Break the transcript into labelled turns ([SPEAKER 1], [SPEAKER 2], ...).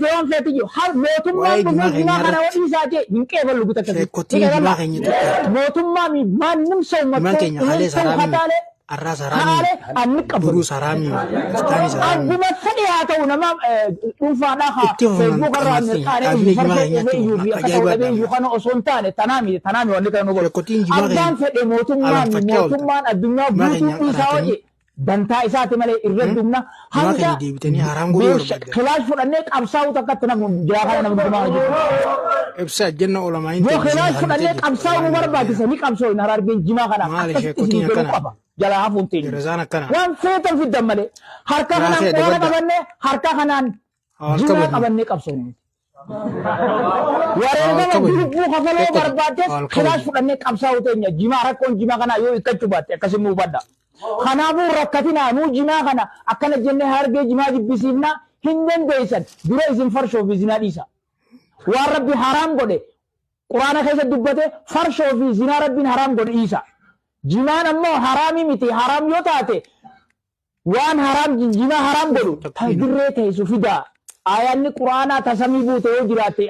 [SPEAKER 1] waan feetiyyuu mootummaan dhufee jimaa kana wadii isaati hin qeebalu mootummaa maannim sa'ummattee
[SPEAKER 2] Arras harami, burus harami, stani harami.
[SPEAKER 1] Agguma fedhi haa ta'u nama dhuunfaadhaa haa Facebook irraa mirkaanee kana osoo hin taane tanaami wanni kana nu godhu. Abbaan fedhe mootummaan addunyaa guutuu isaa hojii dantaa isaati malee irra dhumna hanga kilaash fudhannee qabsaa'u takkatti nama jiraa kana nama dhumaa jiru.
[SPEAKER 2] Ibsa jenna olamaa hin
[SPEAKER 1] ta'e. Kilaash fudhannee qabsaa'u nu barbaachisa ni qabsoo hin harargeen jimaa kana akkasitti isin godhu qaba. Jala hafuutiin waan feetan fiddan malee harka kanaan qoona qabannee harka kanaan jimaa qabannee qabsoonni. Wareegama lubbuu kafaloo barbaaddes kilaash fudhannee qabsaa'u teenya jimaa rakkoon jimaa kanaa yoo hiikkachuu baatte akkasii nuu badda. Kanaafuu rakkatinaa nuu jimaa kana akkana jennee hargee jimaa jibbisiifnaa hin dandeessan dura isin farshoo fi zinaa dhiisa. Waan rabbi haraam godhe quraana keessa dubbate farshoo fi zinaa rabbiin haraam godhe dhiisa. Jimaan ammoo haraami miti haraam yoo taate waan haraam jimaa haraam godhu dirree teessu fidaa. Ayaanni quraanaa tasamii buute yoo jiraatte